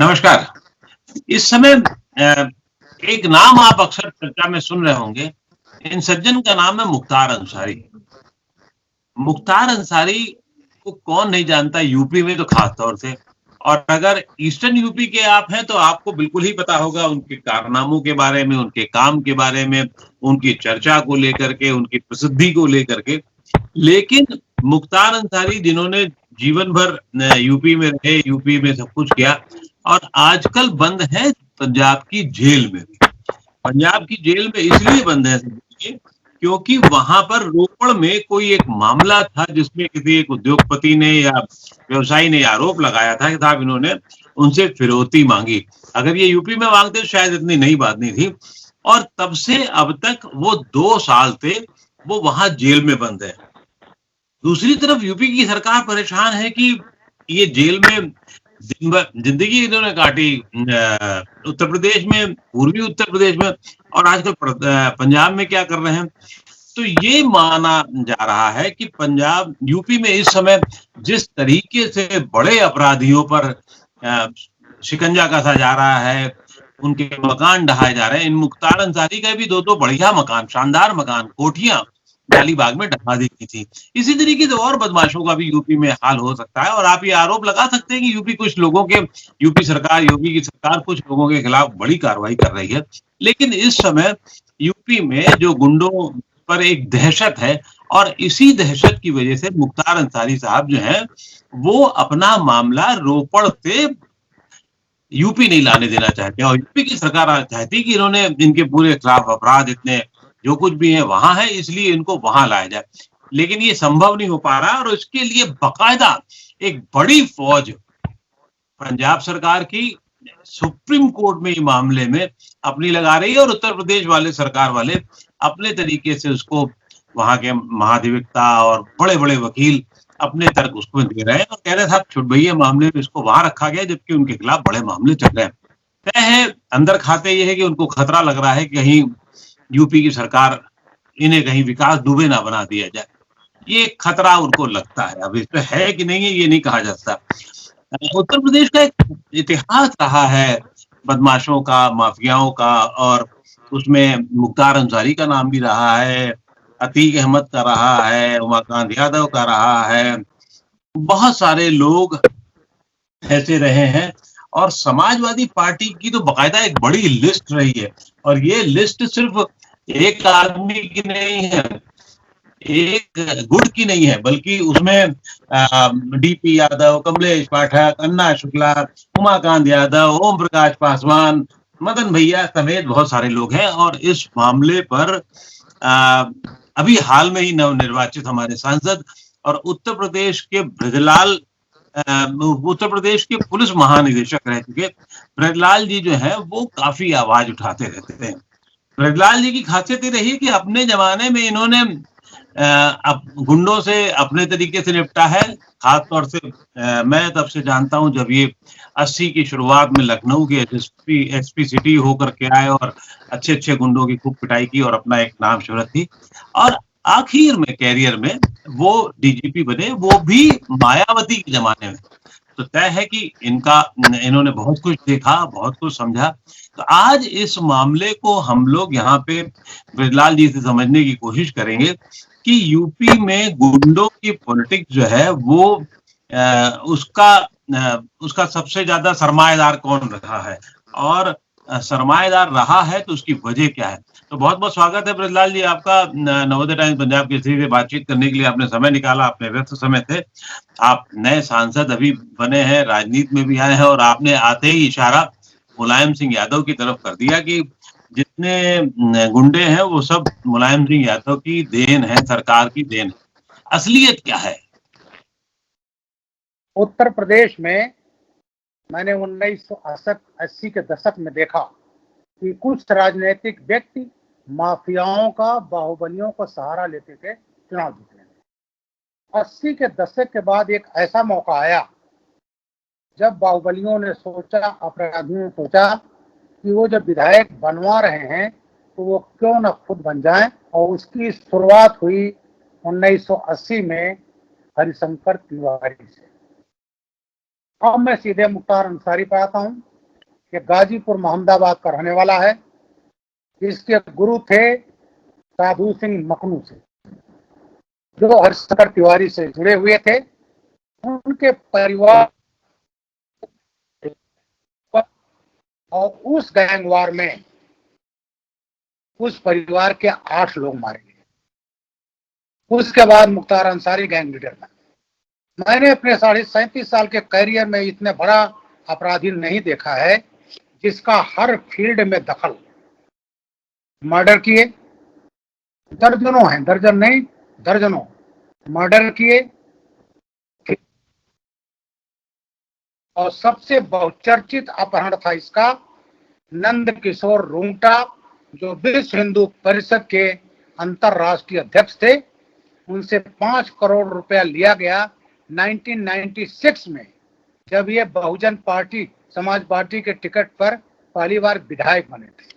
नमस्कार। इस समय अ, एक नाम आप अक्सर चर्चा में सुन रहे होंगे। इन सज्जन का नाम है मुख्तार अंसारी। मुख्तार अंसारी को कौन नहीं जानता यूपी में तो खास तौर से। और अगर ईस्टर्न यूपी के आप हैं तो आपको बिल्कुल ही पता होगा उनके कारनामों के बारे में, उनके काम के बारे में, उनकी चर्चा को लेकर के, उनकी प्रसिद्धि को लेकर के। लेकिन मुख्तार अंसारी जिन्होंने जीवन भर यूपी में रहे, यूपी में सब कुछ किया और आजकल बंद है पंजाब की जेल में। पंजाब की जेल में इसलिए बंद है समझिए, क्योंकि वहां पर रोपड़ में कोई एक मामला था जिसमें किसी एक उद्योगपति ने या व्यवसायी ने आरोप लगाया था कि साहब इन्होंने उनसे फिरौती मांगी। अगर ये यूपी में मांगते तो शायद इतनी नई बात नहीं थी। और तब से अब तक वो 2 साल से वो वहां जेल में बंद है। दूसरी तरफ यूपी की सरकार परेशान है कि ये जेल में दिन भर जिंदगी इन्होंने काटी उत्तर प्रदेश में, पूर्वी उत्तर प्रदेश में और आजकल पंजाब में क्या कर रहे हैं। तो ये माना जा रहा है कि पंजाब यूपी में इस समय जिस तरीके से बड़े अपराधियों पर शिकंजा कसा जा रहा है, उनके मकान ढहाए जा रहे हैं। इन मुख्तार अंसारी का भी 2 बढ़िया मकान, शानदार मकान, कोठियां जालीबाग में ढहा दी गई थी। इसी तरीके से और बदमाशों का भी यूपी में हाल हो सकता है। और आप ये आरोप लगा सकते हैं कि यूपी की सरकार कुछ लोगों के खिलाफ बड़ी कार्रवाई कर रही है। लेकिन इस समय यूपी में जो गुंडों पर एक दहशत है और इसी दहशत की वजह से मुख्तार अंसारी साहब जो हैं वो अपना मामला रोपड़ से यूपी नहीं लाने देना चाहते और यूपी की सरकार चाहती कि इन्होंने इनके पूरे खिलाफ अपराध इतने जो कुछ भी है वहां है, इसलिए इनको वहां लाया जाए। लेकिन ये संभव नहीं हो पा रहा और इसके लिए बकायदा एक बड़ी फौज पंजाब सरकार की सुप्रीम कोर्ट में इस मामले में अपनी लगा रही है और उत्तर प्रदेश वाले सरकार वाले अपने तरीके से उसको वहां के महाधिवक्ता और बड़े बड़े वकील अपने तर्क उसको दे रहे हैं और कह रहे हैं साहब छुट भैया मामले में इसको वहां रखा गया जबकि उनके खिलाफ बड़े मामले चल रहे हैं। तय है अंदर खाते ये है कि उनको खतरा लग रहा है कि कहीं यूपी की सरकार इन्हें कहीं विकास दुबे ना बना दिया जाए। ये खतरा उनको लगता है। अब इस पे है कि नहीं है ये नहीं कहा जा सकता। उत्तर प्रदेश का एक इतिहास रहा है बदमाशों का, माफियाओं का और उसमें मुख्तार अंसारी का नाम भी रहा है, अतीक अहमद का रहा है, उमाकांत यादव का रहा है। बहुत सारे लोग ऐसे रहे हैं और समाजवादी पार्टी की तो बाकायदा एक बड़ी लिस्ट रही है और ये लिस्ट सिर्फ एक आदमी की नहीं है, एक गुट की नहीं है, बल्कि उसमें डीपी यादव, कमलेश पाठक, अन्ना शुक्ला, उमाकांत यादव, ओम प्रकाश पासवान, मदन भैया समेत बहुत सारे लोग हैं। और इस मामले पर अभी हाल में ही नवनिर्वाचित हमारे सांसद और उत्तर प्रदेश के ब्रजलाल उत्तर प्रदेश के पुलिस महानिदेशक रह चुके ब्रजलाल जी जो है वो काफी आवाज उठाते रहते हैं। ब्रजलाल जी की खासियत ये रही कि अपने जमाने में इन्होंने अब गुंडों से अपने तरीके से निपटा है। खासतौर से मैं तब से जानता हूं जब ये 80 की शुरुआत में लखनऊ के एसपी सिटी होकर के आए और अच्छे अच्छे गुंडों की खूब पिटाई की और अपना एक नाम शोहरत थी और आखिर में कैरियर में वो डीजीपी बने, वो भी मायावती के जमाने में। तो तय है कि इन्होंने बहुत कुछ देखा, बहुत कुछ समझा। तो आज इस मामले को हम लोग यहाँ पे ब्रजलाल जी से समझने की कोशिश करेंगे कि यूपी में गुंडों की पॉलिटिक्स जो है वो उसका सबसे ज्यादा सरमाएदार कौन रहा है और सरमाएदार रहा है तो उसकी वजह क्या है। तो बहुत बहुत स्वागत है ब्रजलाल जी आपका नवोदय टाइम्स पंजाब की से बातचीत करने के लिए आपने समय निकाला, अपने व्यस्त समय थे। आप नए सांसद अभी बने हैं, राजनीति में भी आए हैं और आपने आते ही इशारा मुलायम सिंह यादव की तरफ कर दिया कि जितने गुंडे हैं वो सब मुलायम सिंह यादव की देन है, सरकार की देन है। असलियत क्या है? उत्तर प्रदेश में मैंने 1980 के दशक में देखा कि कुछ राजनीतिक व्यक्ति माफियाओं का, बाहुबलियों का सहारा लेते थे चुनाव जीतने में। 80 के दशक के बाद एक ऐसा मौका आया जब बाहुबलियों ने सोचा, अपराधियों ने सोचा कि वो जब विधायक बनवा रहे हैं तो वो क्यों न खुद बन जाएं, और उसकी शुरुआत हुई 1980 में हरिशंकर तिवारी से। अब मैं सीधे मुख्तार अंसारी पर आता हूं। ये गाजीपुर मोहम्मदाबाद का रहने वाला है। इसके गुरु थे साधु सिंह मखनू से, जो हरिशंकर तिवारी से जुड़े हुए थे। उनके परिवार और उस गैंगवार में उस परिवार के 8 लोग मारे गए। उसके बाद मुख्तार अंसारी गैंग लीडर बना। मैंने अपने 37 साल के करियर में इतने बड़ा अपराधी नहीं देखा है जिसका हर फील्ड में दखल। मर्डर किए, दर्जनों हैं, दर्जन नहीं दर्जनों मर्डर किए। और सबसे बहुचर्चित अपहरण था इसका नंद किशोर रूंगटा, जो विश्व हिंदू परिषद के अंतरराष्ट्रीय अध्यक्ष थे। उनसे 5 करोड़ रुपया लिया गया 1996 में, जब ये बहुजन पार्टी समाज पार्टी के टिकट पर पहली बार विधायक बने थे,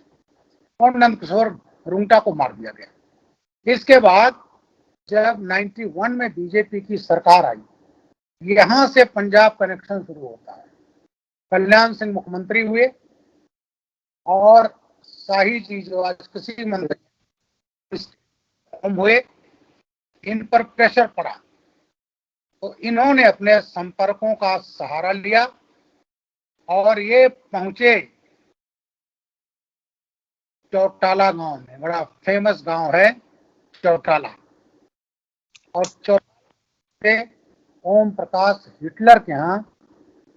और नंद किशोर रूंगटा को मार दिया गया। इसके बाद जब 91 में बीजेपी की सरकार आई, यहां से पंजाब कनेक्शन शुरू होता है। कल्याण सिंह मुख्यमंत्री हुए और शाही जी जो आज कृषि मंत्री हुए, इन पर प्रेशर पड़ा तो इन्होंने अपने संपर्कों का सहारा लिया और ये पहुंचे चौटाला गांव में। बड़ा फेमस गांव है चौटाला। और चौटाला से ओम प्रकाश हिटलर के यहाँ,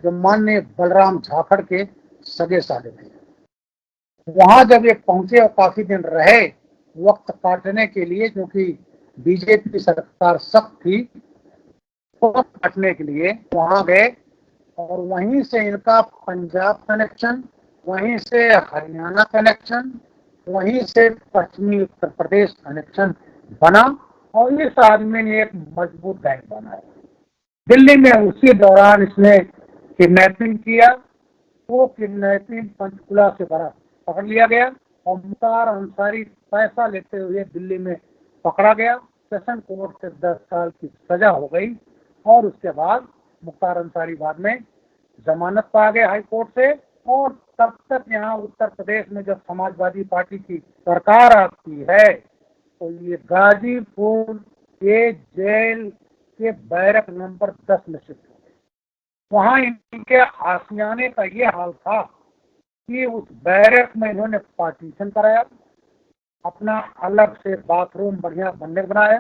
जो माननीय बलराम झाखड़ के सगे साले थे, वहां जब ये पहुंचे और काफी दिन रहे वक्त काटने के लिए, क्योंकि बीजेपी सरकार सख्त थी, वक्त काटने के लिए वहां गए। और वहीं से इनका पंजाब कनेक्शन, वहीं से हरियाणा कनेक्शन, वहीं से पश्चिमी उत्तर प्रदेश कनेक्शन बना और इस आदमी ने एक मजबूत गैंग बनाया। दिल्ली में उसी दौरान इसने किडनैपिंग किया। वो किडनैपिंग पंचकुला से पकड़ लिया गया और मुख्तार अंसारी पैसा लेते हुए दिल्ली में पकड़ा गया। सेशन कोर्ट से 10 साल की सजा हो गई और उसके बाद मुख्तार अंसारी बाद में जमानत पा गए हाई कोर्ट से। और तब तक यहाँ उत्तर प्रदेश में जब समाजवादी पार्टी की सरकार आती है तो ये गाजीपुर के जेल के बैरक नंबर 10 में शिफ्ट हो गए। वहाँ इनके आशियाने का ये हाल था कि उस बैरक में इन्होंने पार्टीशन कराया, अपना अलग से बाथरूम बढ़िया बनने बनाया।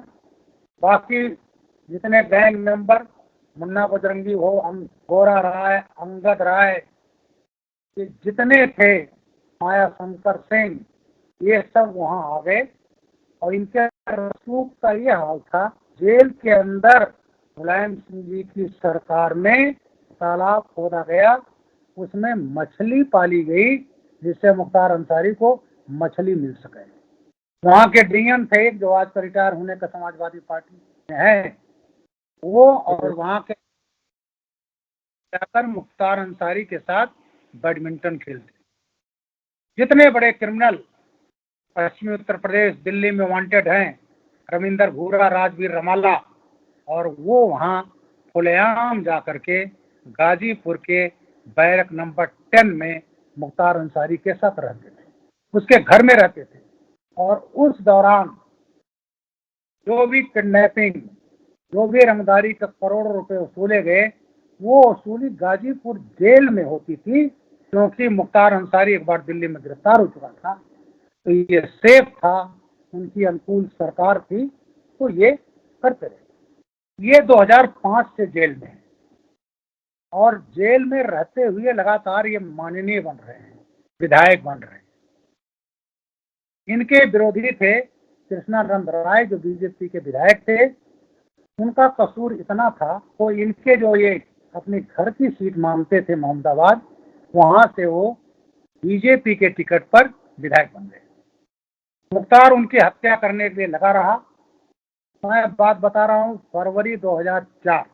बाकी जितने गैंग मेंबर, मुन्ना बजरंगी हो, गोरा राय, अंगद राय, ये जितने थे, माया शंकर सिंह, ये सब वहां आ गए। और इनके रसूख का ये हाल था, जेल के अंदर मुलायम सिंह जी की सरकार में तालाब खोदा गया, उसमें मछली पाली गई जिससे मुख्तार अंसारी को मछली मिल सके। वहाँ के डीएम थे जो आज का रिटायर होने का समाजवादी पार्टी में है वो, और वहाँ के जाकर मुख्तार अंसारी के साथ बैडमिंटन खेलते। जितने बड़े क्रिमिनल पश्चिमी उत्तर प्रदेश दिल्ली में वांटेड हैं, रविंदर घूरा, राजवीर रमाला, और वो वहाँ खुलेआम जाकर के गाजीपुर के बैरक नंबर 10 में मुख्तार अंसारी के साथ रहते थे, उसके घर में रहते थे। और उस दौरान जो भी किडनैपिंग, जो भी रंगदारी का करोड़ों रुपए वसूले गए, वो वसूली गाजीपुर जेल में होती थी, क्योंकि मुख्तार अंसारी एक बार दिल्ली में गिरफ्तार हो चुका था। तो ये सेफ था, उनकी अनुकूल सरकार थी, तो ये करते रहे। ये 2005 से जेल में है और जेल में रहते हुए लगातार ये माननीय बन रहे हैं, विधायक बन रहे हैं। इनके विरोधी थे कृष्णानंद राय, जो बीजेपी के विधायक थे। उनका कसूर इतना था, तो इनके जो ये अपने घर की सीट मांगते थे मोहम्मदाबाद, वहां से वो बीजेपी के टिकट पर विधायक बन गए। मुख्तार उनकी हत्या करने के लिए लगा रहा। मैं बात बता रहा हूँ, फरवरी 2004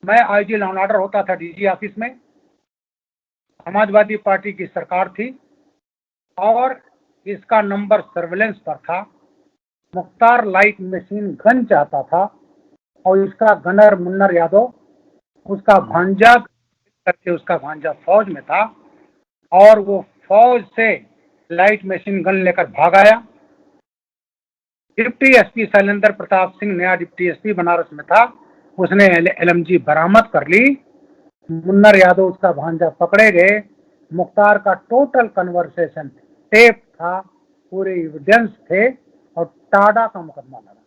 मैं आईजी लॉ एंड ऑर्डर होता था डीजी ऑफिस में। समाजवादी पार्टी की सरकार थी और इसका नंबर सर्वेलेंस पर था। मुख्तार लाइट मशीन गन चाहता था और इसका गनर मुन्नर यादव, उसका भांजा करके, उसका भांजा फौज में था, और वो फौज से लाइट मशीन गन लेकर भाग आया। डिप्टी एसपी शैलेंद्र प्रताप सिंह नया डिप्टी एसपी बनारस में था, उसने एलएमजी बरामद कर ली। मुन्नर यादव उसका भांजा पकड़े गए। मुख्तार का टोटल कन्वर्सेशन टेप था, पूरे एविडेंस थे और टाडा का मुकदमा लड़ा।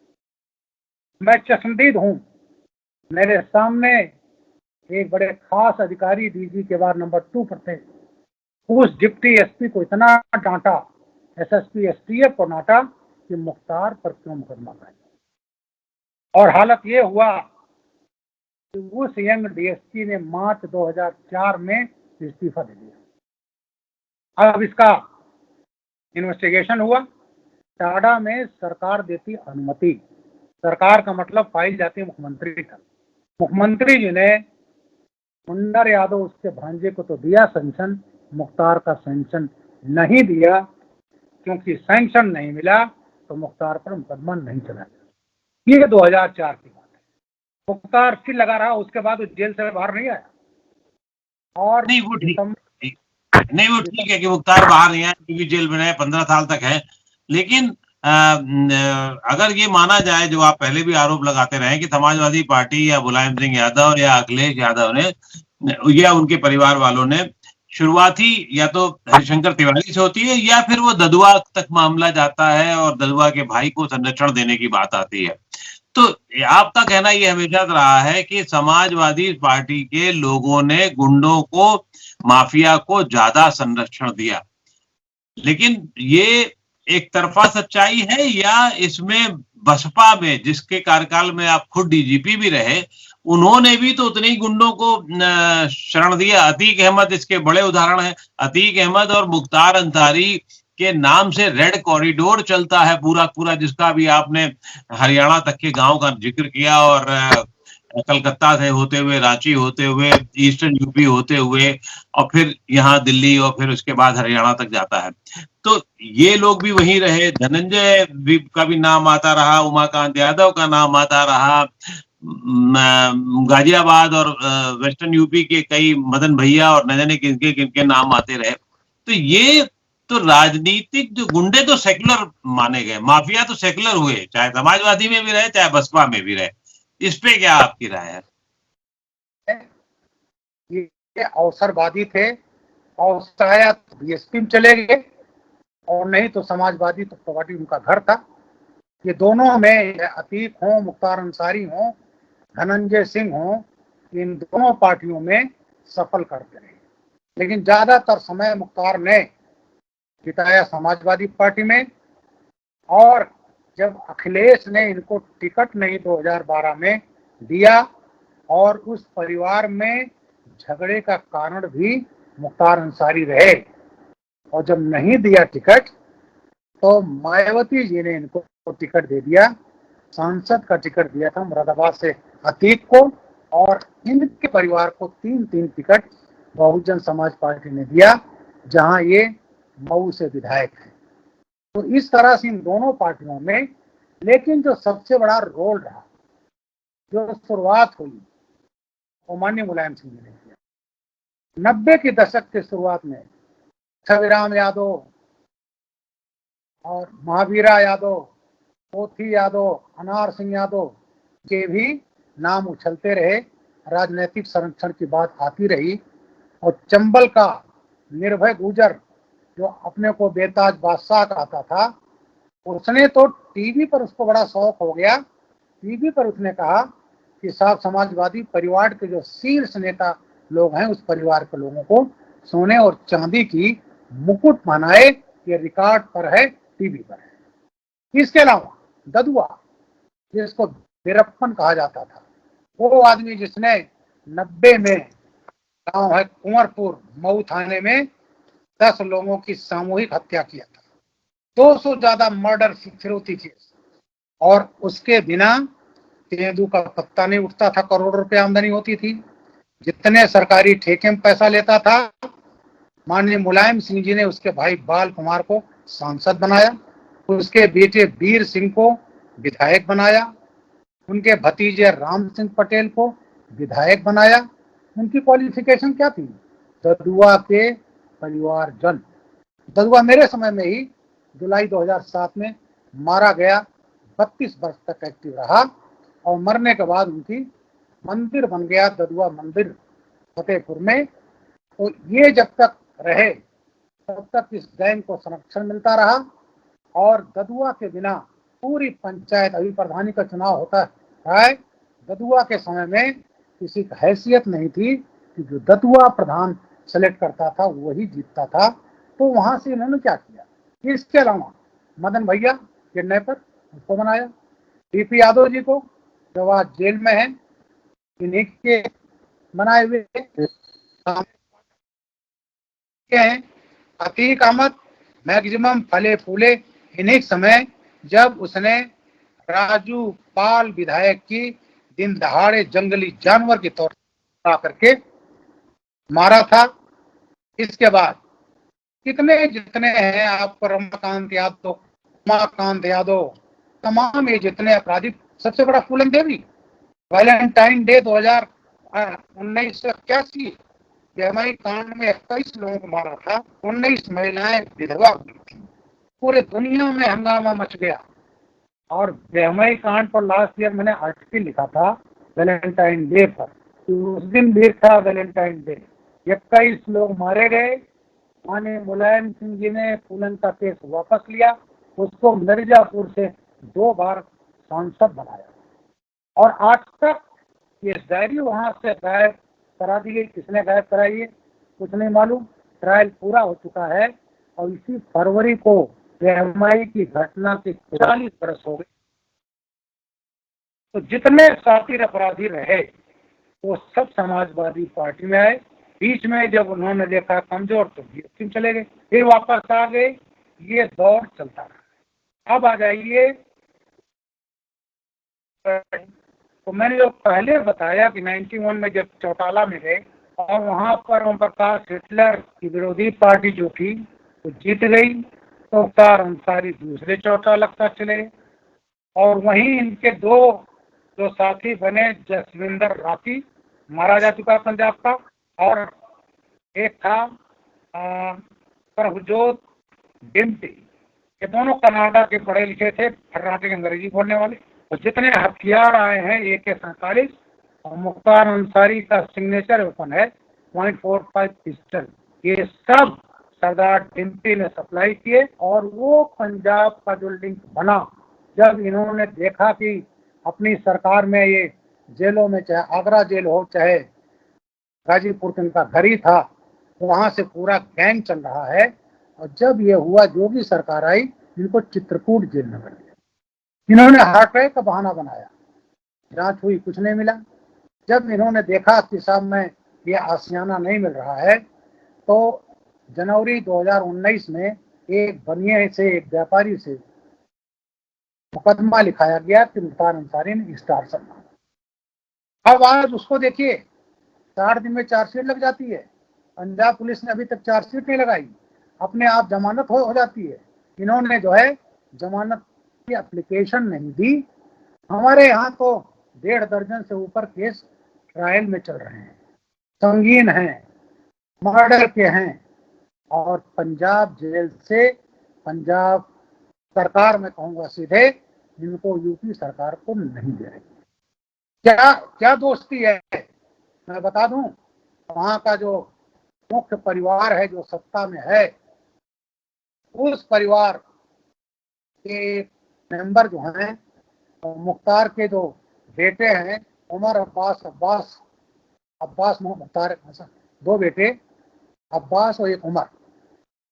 मैं चश्मदीद हूं, मेरे सामने एक बड़े खास अधिकारी डीजी के बाद नंबर 2 पर थे। उस डिप्टी एसपी को इतना डांटा, एसएसपी एसटीएफ को डांटा कि मुख्तार पर क्यों मुकदमा कराया। और हालत ये हुआ कि उस यंग डीएसपी ने मार्च 2004 में इस्तीफा दे दिया। अब इसका इन्वेस्टिगेशन हुआ। टाडा में सरकार देती अनुमति, सरकार का मतलब फाइल जाती है मुख्यमंत्री तक। मुख्यमंत्री जी ने मुन्नर यादव उसके भांजे को तो दिया सैंक्शन, मुख्तार का सैंक्शन नहीं दिया, क्योंकि सैंक्शन नहीं मिला तो मुख्तार पर मुकदमा नहीं चला। ये 2004 की बात है। मुख्तार फिर लगा रहा, उसके बाद उस जेल से बाहर नहीं आया। और नहीं वो ठीक नहीं वो ठीक है कि मुख्तार बाहर नहीं आया क्योंकि जेल में रहे, 15 साल तक है। लेकिन अगर ये माना जाए जो आप पहले भी आरोप लगाते रहे कि समाजवादी पार्टी या मुलायम सिंह यादव या अखिलेश यादव ने या उनके परिवार वालों ने शुरुआती या तो हरिशंकर तिवारी से होती है या फिर वो ददुआ तक मामला जाता है और ददुआ के भाई को संरक्षण देने की बात आती है। तो आपका कहना ये हमेशा रहा है कि समाजवादी पार्टी के लोगों ने गुंडों को, माफिया को ज्यादा संरक्षण दिया, लेकिन ये एक तरफा सच्चाई है या इसमें बसपा में जिसके कार्यकाल में आप खुद डीजीपी भी रहे, उन्होंने भी तो उतने ही गुंडों को शरण दिया। अतीक अहमद इसके बड़े उदाहरण हैं। अतीक अहमद और मुख्तार अंसारी के नाम से रेड कॉरिडोर चलता है पूरा पूरा, जिसका भी आपने हरियाणा तक के गांव का जिक्र किया और कलकत्ता से होते हुए, रांची होते हुए, ईस्टर्न यूपी होते हुए और फिर यहाँ दिल्ली और फिर उसके बाद हरियाणा तक जाता है। तो ये लोग भी वहीं रहे, धनंजय भी का भी नाम आता रहा, उमाकांत यादव का नाम आता रहा, गाजियाबाद और वेस्टर्न यूपी के कई मदन भैया और न जाने किनके किनके नाम आते रहे। तो ये तो राजनीतिक जो गुंडे तो सेकुलर माने गए, माफिया तो सेकुलर हुए, चाहे समाजवादी में भी रहे चाहे बसपा में भी रहे। इस पे क्या आपकी राय है? ये अवसरवादी थे और शायद बीएसपी में चले गए और नहीं तो समाजवादी तो पार्टी उनका घर था। ये दोनों में अतीक हो, मुख्तार अंसारी हो, धनंजय सिंह हो, इन दोनों पार्टियों में सफल करते रहे। लेकिन ज्यादातर समय मुख्तार ने बिताया समाजवादी पार्टी में। और जब अखिलेश ने इनको टिकट नहीं 2012 में दिया और उस परिवार में झगड़े का कारण भी मुख्तार अंसारी रहे, और जब नहीं दिया टिकट तो मायावती जी ने इनको टिकट दे दिया। सांसद का टिकट दिया था मुरादाबाद से अतीक को, और इनके परिवार को 3-3 टिकट बहुजन समाज पार्टी ने दिया, जहां ये मऊ से विधायक है। तो इस तरह से इन दोनों पार्टियों में, लेकिन जो सबसे बड़ा रोल रहा, जो शुरुआत हुई, वो माननीय मुलायम सिंह ने किया। 90 के दशक के शुरुआत में छविराम यादव और महावीरा यादव, पोथी यादव, अनार सिंह यादव के भी नाम उछलते रहे, राजनीतिक संरक्षण की बात आती रही। और चंबल का निर्भय गुजर जो अपने को बेताज बादशाह कहता था, उसने तो टीवी पर, उसको बड़ा शौक हो गया, टीवी पर उसने कहा कि साहब समाजवादी परिवार के जो शीर्ष नेता लोग हैं उस परिवार के लोगों को सोने और चांदी की मुकुट पहनाए, ये रिकॉर्ड पर है, टीवी पर है। इसके अलावा ददुआ, जिसको वीरप्पन कहा जाता था, वो आदमी जिसने 90 में गांव है कुंवरपुर मऊ थाने में 10 लोगों की सामूहिक हत्या किया था, 200 ज्यादा मर्डर फिरौती केस, और उसके बिना तेंदू का पत्ता नहीं उठता था। करोड़ों रुपए आमदनी होती थी, जितने सरकारी ठेके में पैसा लेता था। माननीय मुलायम सिंह जी ने उसके भाई बाल कुमार को सांसद बनाया, उसके बेटे वीर सिंह को विधायक बनाया, उनके भतीजे राम सिंह पटेल को विधायक बनाया। उनकी क्वालिफिकेशन क्या थी? ददुआ के परिवारजन। ददुआ मेरे समय में ही जुलाई 2007 में मारा गया, 32 वर्ष तक एक्टिव रहा और मरने के बाद उनकी मंदिर बन गया ददुआ मंदिर फतेहपुर में। तो ये जब तक रहे तब तक इस गैंग को संरक्षण मिलता रहा और ददुआ के बिना पूरी पंचायत, अभी प्रधानी का चुनाव होता है, ददुआ के समय में किसी की हैसियत नहीं थी कि जो ददुआ प्रधान सेलेक्ट करता था वही जीतता था। तो वहां से इन्होंने क्या किया, इसके अलावा मदन भैया किडनैपर, उसको बनाया, टीपी यादव जी को जो आज जेल में है, इन्हीं के बनाए हुए हैं। अतीक अहमद मैक्सिमम फले फूले इन्हीं समय जब उसने राजू पाल विधायक की दिन दहाड़े जंगली जानवर के तौर पर करके मारा था। इसके बाद कितने जितने हैं आपको, रमाकांत यादव, तमाम ये जितने अपराधी, सबसे बड़ा फूलन देवी, वैलेंटाइन डे 1981 बेहमाई कांड में 21 लोगों को मारा था, 19 महिलाएं विधवा हुई थी, पूरे दुनिया में हंगामा मच गया। और बेहमाई कांड पर लास्ट ईयर मैंने आर्टिकल लिखा था वैलेंटाइन डे पर, तो उस दिन भी था वैलेंटाइन डे, 21 लोग मारे गए। माननीय मुलायम सिंह जी ने फूलन का केस वापस लिया, उसको मिर्जापुर से 2 बार सांसद बनाया और आज तक ये डायरी वहां से गायब करा दी गई। किसने गायब कराई है कुछ नहीं मालूम। ट्रायल पूरा हो चुका है और इसी फरवरी को बेहमाई की घटना के 40 बरस हो गए। तो जितने साथी अपराधी रहे वो सब समाजवादी पार्टी में आए, बीच में जब उन्होंने देखा कमजोर तो बीएसपी चले गए, फिर वापस आ गए, ये दौर चलता रहा। अब आ जाइए, तो मैंने जो पहले बताया कि 91 में जब चौटाला में गए और वहां पर ओम प्रकाश हिटलर की विरोधी पार्टी जो थी वो जीत गई, तो मुख्तार अंसारी दूसरे चौटाला तक चले गए और वहीं इनके 2 जो साथी बने, जसविंदर राठी मारा जा चुका पंजाब का, और एक था प्रभजोत डिम्पी, ये दोनों कनाडा के पढ़े लिखे थे, फर्राटे अंग्रेजी बोलने वाले। तो जितने हथियार आए हैं AK-47 और मुख्तार अंसारी का सिग्नेचर वेपन है .45 पिस्टल, ये सब सरदार डिम्पी ने सप्लाई किए। और वो पंजाब का जो लिंक बना, जब इन्होंने देखा कि अपनी सरकार में ये जेलों में, चाहे आगरा जेल हो चाहे गाजीपुर के इनका घर ही था, वहां से पूरा गैंग चल रहा है। और जब ये हुआ योगी सरकार आई, इनको चित्रकूट जेल में कर दिया। इन्होंने हार्ट अटैक का बहाना बनाया, जांच हुई कुछ नहीं मिला। जब इन्होंने देखा कि साहब में ये आसियाना नहीं मिल रहा है, तो जनवरी 2019 में एक बनिए से, एक व्यापारी से मुकदमा लिखाया गया कि मुख्तार अंसारी ने एक्सटॉर्शन मांगा। अब आज उसको देखिए, 4 दिन में चार्जशीट लग जाती है। पंजाब पुलिस ने अभी तक चार्जशीट नहीं लगाई, अपने आप जमानत हो जाती है। इन्होंने जो है जमानत की एप्लीकेशन नहीं दी। हमारे यहाँ तो 1.5 दर्जन से ऊपर केस ट्रायल में चल रहे हैं, संगीन हैं, मर्डर के हैं, और पंजाब जेल से, पंजाब सरकार में कहूँगा सीधे, इनको यूपी सरकार को नहीं दे रही। क्या क्या दोस्ती है मैं बता दूं। वहां का जो मुख्य परिवार है जो सत्ता में है, उस परिवार के मेंबर जो हैं, मुख्तार के जो बेटे हैं, उमर अब्बास मुख्तार, 2 बेटे, अब्बास और एक उमर,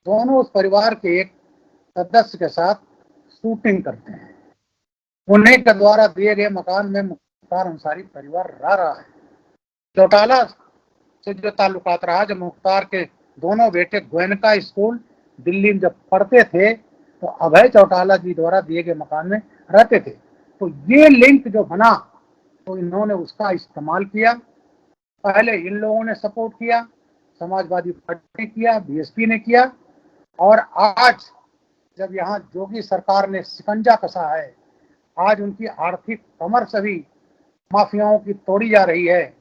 दोनों उस परिवार के एक सदस्य के साथ शूटिंग करते हैं। उन्हीं के द्वारा दिए गए मकान में मुख्तार अंसारी परिवार रहा है। चौटाला से जो ताल्लुकात रहा, जब मुख्तार के दोनों बेटे गोयनका स्कूल दिल्ली में जब पढ़ते थे, तो अभय चौटाला जी द्वारा दिए गए मकान में रहते थे। तो ये लिंक जो बना, तो इन्होंने उसका इस्तेमाल किया। पहले इन लोगों ने सपोर्ट किया, समाजवादी पार्टी ने किया, बीएसपी ने किया, और आज जब यहाँ योगी सरकार ने शिकंजा कसा है, आज उनकी आर्थिक कमर सभी माफियाओं की तोड़ी जा रही है।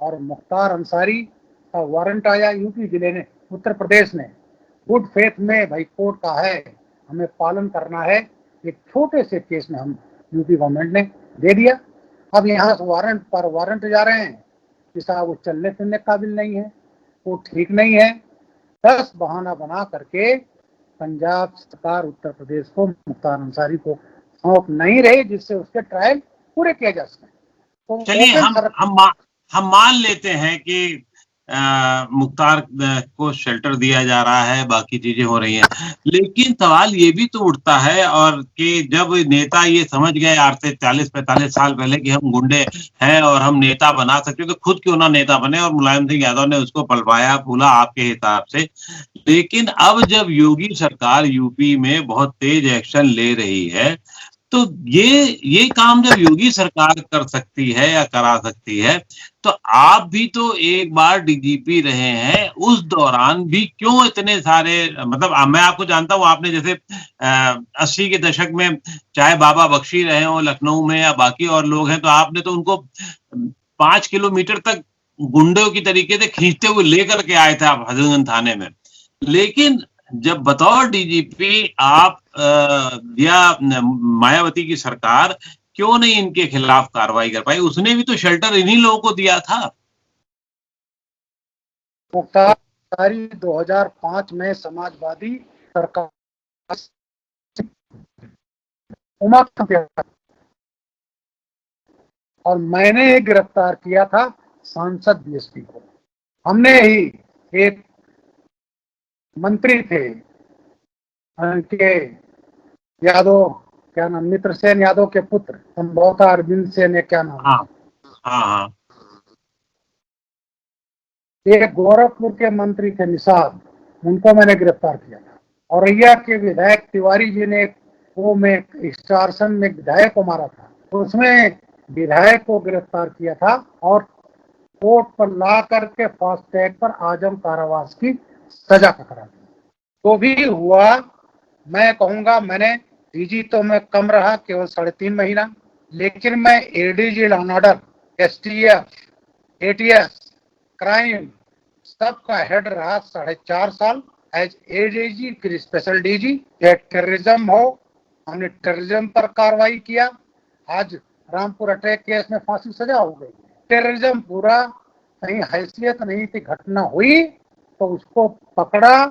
और मुख्तार अंसारी का वारंट आया यूपी जिले ने उत्तर प्रदेश ने गुड फेथ में भाई कोर्ट का है, हमें पालन करना है, एक छोटे से केस में हम यूपी गवर्नमेंट ने दे दिया। अब यहाँ से वारंट पर वारंट जा रहे हैं कि साहब वो चलने फिरने काबिल नहीं है, वो ठीक नहीं है। 10 बहाना बना करके पंजाब सरकार उत्तर प्रदेश को मुख्तार अंसारी को सौंप नहीं रही, जिससे उसके ट्रायल पूरे किए जा सके। तो चलिए हम मान लेते हैं कि मुख्तार को शेल्टर दिया जा रहा है, बाकी चीजें हो रही हैं, लेकिन सवाल ये भी तो उठता है और कि जब नेता ये समझ गए आज से 40-45 साल पहले कि हम गुंडे हैं और हम नेता बना सकते, तो खुद क्यों ना नेता बने, और मुलायम सिंह यादव ने उसको पलवाया फूला आपके हिसाब से। लेकिन अब जब योगी सरकार यूपी में बहुत तेज एक्शन ले रही है, तो ये काम जब योगी सरकार कर सकती है या करा सकती है, तो आप भी तो एक बार डीजीपी रहे हैं, उस दौरान भी क्यों इतने सारे, मतलब मैं आपको जानता हूं, आपने जैसे 80 के दशक में चाहे बाबा बख्शी रहे हो लखनऊ में या बाकी और लोग हैं, तो आपने तो उनको 5 किलोमीटर तक गुंडों की तरीके से खींचते हुए लेकर के आए थे आप हजरतगंज थाने में। लेकिन जब बतौर डीजीपी आप या मायावती की सरकार क्यों नहीं इनके खिलाफ कार्रवाई कर पाई? उसने भी तो शेल्टर इन्हीं लोगों को दिया था। मुख्तार अंसारी 2005 में समाजवादी सरकार और मैंने गिरफ्तार किया था सांसद बीएसपी को। हमने ही एक मंत्री थे के यादव, क्या नाम, मित्र सेन यादव के पुत्र संभवतः अरविंद सेन, क्या नाम, हाँ, एक गोरखपुर के मंत्री थे निषाद, उनको मैंने गिरफ्तार किया था। औरैया के विधायक तिवारी जी ने वो में एक्सटॉर्शन में विधायक को मारा था, तो उसमें विधायक को गिरफ्तार किया था और कोर्ट पर ला करके फास्ट ट्रैक पर आजम कारावास की सजा करा दी। तो भी हुआ, मैं कहूंगा मैंने डीजी तो मैं कम रहा, केवल 3.5 महीना, लेकिन मैं ADG law and order, STF, ATS, crime सबका हेड रहा 4.5 साल as ADG, special DG. Terrorism हो, हमने टेररिज्म पर कार्रवाई किया। आज रामपुर अटैक केस में फांसी सजा हो गई। टेररिज्म पूरा कहीं हैसियत नहीं थी, घटना हुई तो उसको पकड़ा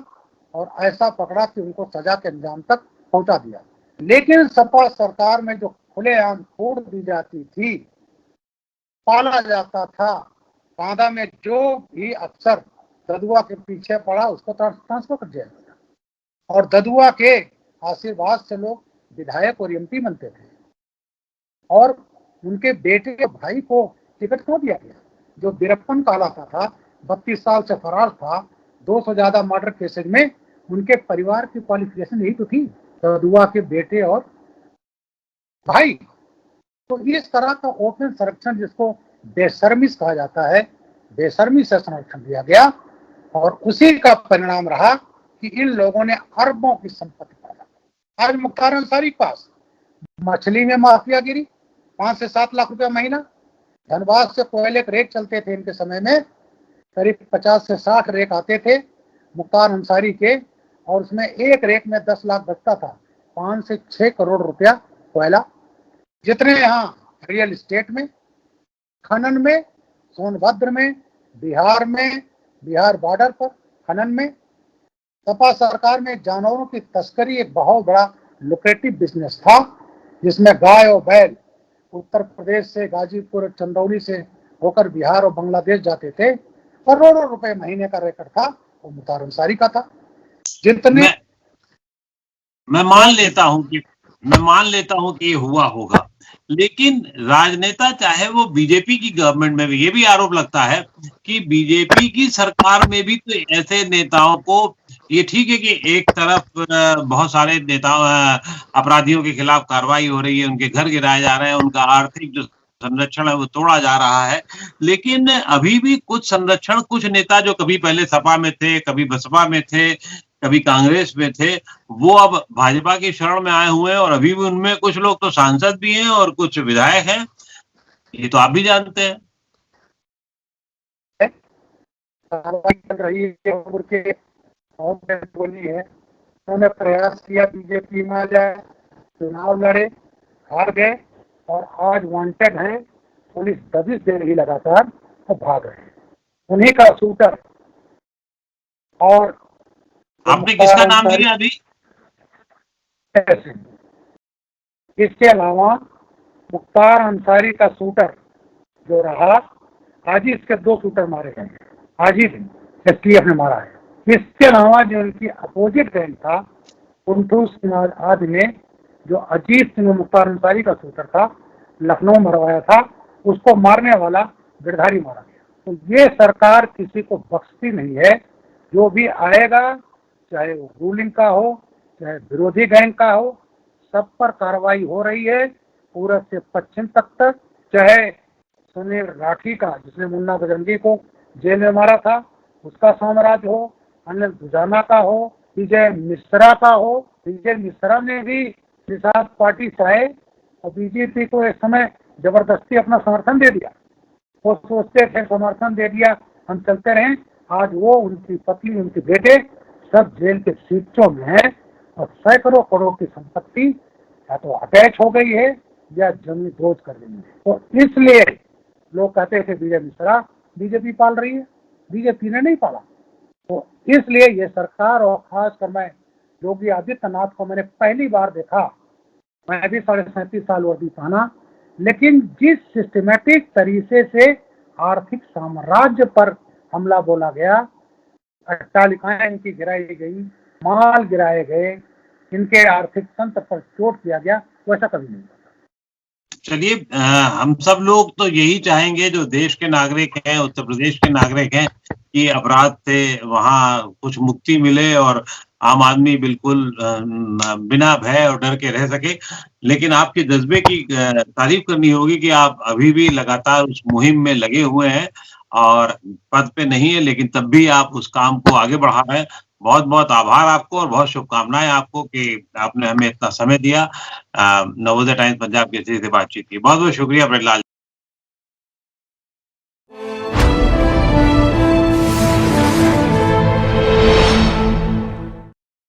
और ऐसा पकड़ा कि उनको सजा के अंजाम तक पहुंचा दिया। लेकिन सपा सरकार में जो खुलेआम छोड़ दी जाती थी, पाला जाता था, बांदा में जो भी अफसर ददुआ के पीछे पड़ा उसको ट्रांसफर कर दिया गया और ददुआ के आशीर्वाद से लोग विधायक और एमपी बनते थे और उनके बेटे के भाई को टिकट खो दिया गया। जो वीरप्पन कहलाता था, 32 साल से फरार था, 200 ज्यादा मर्डर केसेज में, उनके परिवार की क्वालिफिकेशन यही तो थी, ददुआ के बेटे और भाई। तो इस तरह का ओपन संरक्षण, जिसको बेशर्मी कहा जाता है, बेशर्मी से संरक्षण दिया गया और उसी का परिणाम रहा कि इन लोगों ने अरबों की संपत्ति पैदा। आज मुख्तार अंसारी के पास मछली में माफियागिरी, 5 से 7 लाख रुपया महीना। धनबाद से कोयले के रेक चलते थे इनके समय में, करीब 50 से 60 रेक आते थे मुख्तार अंसारी के, और उसमें एक रेक में 10 लाख बचता था, 5 से 6 करोड़ रुपया कोयला। जितने यहाँ रियल एस्टेट में, खनन में, सोनभद्र में, बिहार बॉर्डर पर खनन में, सपा सरकार में जानवरों की तस्करी एक बहुत बड़ा लुक्रेटिव बिजनेस था, जिसमें गाय और बैल उत्तर प्रदेश से, गाजीपुर, चंदौली से होकर बिहार और बांग्लादेश जाते थे। करोड़ों रुपए महीने का रिकॉर्ड था, वो मुख्तार अंसारी का था। जितने मैं मान लेता हूं कि ये हुआ होगा, लेकिन राजनेता, चाहे वो बीजेपी की गवर्नमेंट में भी, ये भी आरोप लगता है कि बीजेपी की सरकार में भी तो ऐसे नेताओं को, ये ठीक है कि एक तरफ बहुत सारे नेताओं, अपराधियों के खिलाफ कार्रवाई हो रही है, उनके घर गिराए जा रहे हैं, उनका आर्थिक जो संरक्षण है वो तोड़ा जा रहा है, लेकिन अभी भी कुछ संरक्षण, कुछ नेता जो कभी पहले सपा में थे, कभी बसपा में थे, कभी कांग्रेस में थे, वो अब भाजपा की शरण में आए हुए हैं और अभी भी उनमें कुछ लोग तो सांसद भी हैं और कुछ विधायक हैं। ये तो आप भी जानते हैं। कार्रवाई चल रही है और के बोली है, उन्होंने प्रयास किया बीजेपी में आ जाए, चुनाव लड़े, हार गए और आज वांटेड है। पुलिस दबिश दे रही लगातार तो भाग रहे हैं। उन्हीं का शूटर और आपने किसका नाम लिया अभी? इसके अलावा मुख्तार अंसारी का शूटर जो रहा, आज ही इसके 2 शूटर मारे गए, आज ही एसटीएफ ने मारा है। इसके अलावा जो इनकी अपोजिट गैंग था कुंटू सिंह आदि ने, जो अजीत सिंह मुख्तार अंसारी का शूटर था, लखनऊ मरवाया था, उसको मारने वाला गिरधारी मारा गया। तो ये सरकार किसी को बख्शती नहीं है। जो भी आएगा, चाहे वो रूलिंग का हो चाहे विरोधी गैंग का हो, सब पर कार्रवाई हो रही है पूरब से पश्चिम तक। चाहे सुनील राठी का, जिसने मुन्ना बजरंगी को जेल में मारा था, उसका साम्राज्य हो, अनिल दुजाना का हो, विजय मिश्रा का हो। विजय मिश्रा ने भी निषाद पार्टी से आए और बीजेपी को एक समय जबरदस्ती अपना समर्थन दे दिया। वो सोचते थे समर्थन दे दिया हम चलते रहें। आज वो, उनकी पत्नी, उनके बेटे सब जेल के सीटों में हैं और सैकड़ों करोड़ की संपत्ति या तो अटैच हो गई है या जमीन बोझ कर रही है। तो इसलिए लोग कहते थे विजय मिश्रा बीजेपी पाल रही है, बीजेपी ने नहीं पाला। तो इसलिए ये सरकार, और खासकर मैं योगी आदित्यनाथ को मैंने पहली बार देखा, मैं भी 37.5 साल वर्दी पाना, लेकिन जिस सिस्टमेटिक तरीके से आर्थिक साम्राज्य पर हमला बोला गया, अट्टालिकाएं इनकी गिराई गई, माल गिराए गए, इनके आर्थिक तंत्र पर चोट किया गया, वैसा कभी नहीं। चलिए, हम सब लोग तो यही चाहेंगे, जो देश के नागरिक हैं, उत्तर प्रदेश के नागरिक हैं, कि अपराध से वहाँ कुछ मुक्ति मिले और आम आदमी बिल्कुल बिना भय और डर के रह सके। लेकिन आपके जज्बे की तारीफ करनी होगी कि आप अभी भी लगातार उस मुहिम में लगे हुए हैं और पद पे नहीं है, लेकिन तब भी आप उस काम को आगे बढ़ा रहे हैं। बहुत बहुत आभार आपको और बहुत शुभकामनाएं आपको कि आपने हमें इतना समय दिया। नवोदय टाइम्स पंजाब केसरी से बातचीत की। बहुत बहुत शुक्रिया ब्रजलाल।